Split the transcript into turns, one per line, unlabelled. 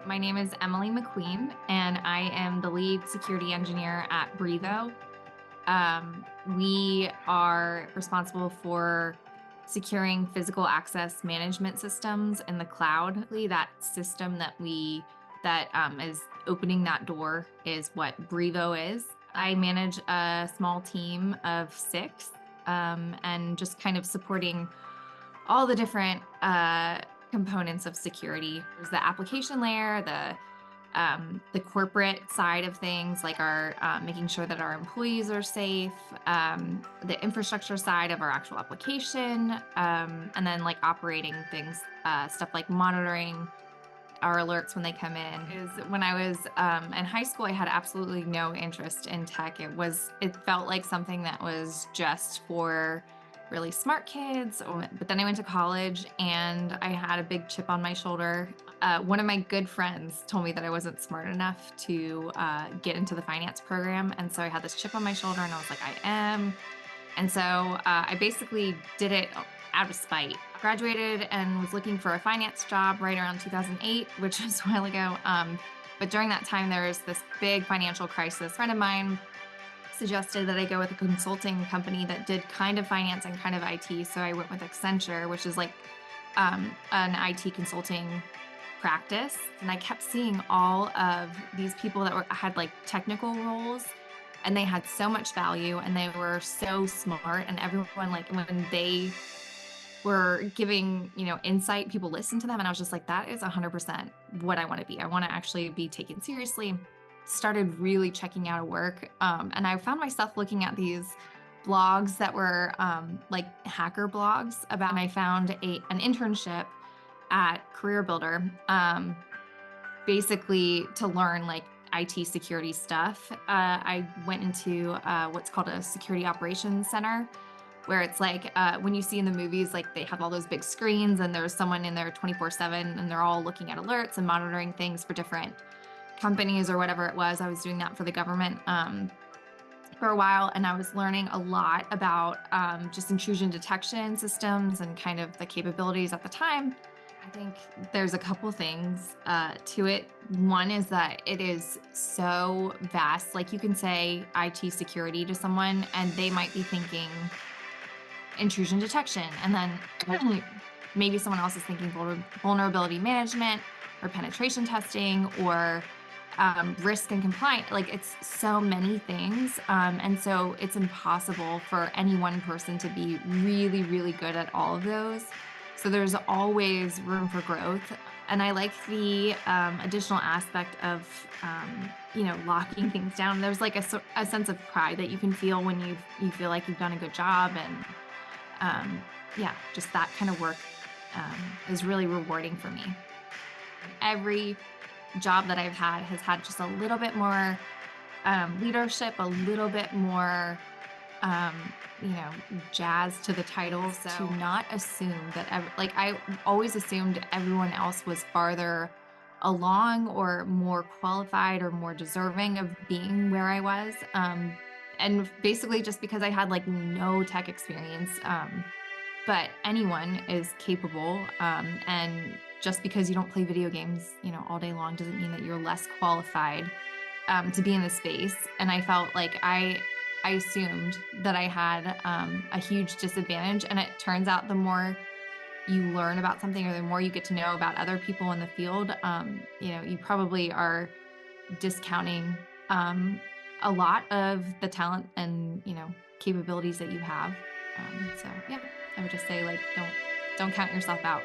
My name is Emily McQueen, and I am the lead security engineer at Brivo. We are responsible for securing physical access management systems in the cloud. That system that is opening that door is what Brivo is. I manage a small team of 6, and just kind of supporting all the different components of security. There's the application layer, the corporate side of things, like our making sure that our employees are safe, the infrastructure side of our actual application, and then like operating things, stuff like monitoring our alerts when they come in. When I was in high school, I had absolutely no interest in tech. It felt like something that was just for really smart kids. But then I went to college and I had a big chip on my shoulder. One of my good friends told me that I wasn't smart enough to get into the finance program. And so I had this chip on my shoulder and I was like, I am. And so I basically did it out of spite. Graduated and was looking for a finance job right around 2008, which was a while ago. But during that time, there was this big financial crisis. A friend of mine suggested that I go with a consulting company that did kind of finance and kind of IT. So I went with Accenture, which is like an IT consulting practice. And I kept seeing all of these people that had like technical roles, and they had so much value and they were so smart, and everyone, like, when they were giving, insight, people listened to them, and I was just like, that is 100% what I want to be. I want to actually be taken seriously. Started really checking out of work, and I found myself looking at these blogs that were like hacker blogs about, and I found an internship at Career Builder, basically to learn like IT security stuff. I went into what's called a security operations center, where it's like when you see in the movies, like they have all those big screens and there's someone in there 24/7 and they're all looking at alerts and monitoring things for different companies or whatever it was. I was doing that for the government for a while, and I was learning a lot about just intrusion detection systems and kind of the capabilities at the time. I think there's a couple things to it. One is that it is so vast. Like, you can say IT security to someone and they might be thinking intrusion detection, and then maybe someone else is thinking vulnerability management or penetration testing or risk and compliance. Like, it's so many things, and so it's impossible for any one person to be really, really good at all of those. So there's always room for growth, and I like the additional aspect of locking things down. There's like a sense of pride that you can feel when you feel like you've done a good job, and just that kind of work is really rewarding for me. Every job that I've had has had just a little bit more leadership, a little bit more, jazz to the title. So to not assume that, I always assumed everyone else was farther along or more qualified or more deserving of being where I was. And basically just because I had like no tech experience, but anyone is capable. And just because you don't play video games, all day long doesn't mean that you're less qualified to be in the space. And I felt like I assumed that I had a huge disadvantage. And it turns out the more you learn about something or the more you get to know about other people in the field, you probably are discounting a lot of the talent and, capabilities that you have. So yeah, I would just say, like, don't count yourself out.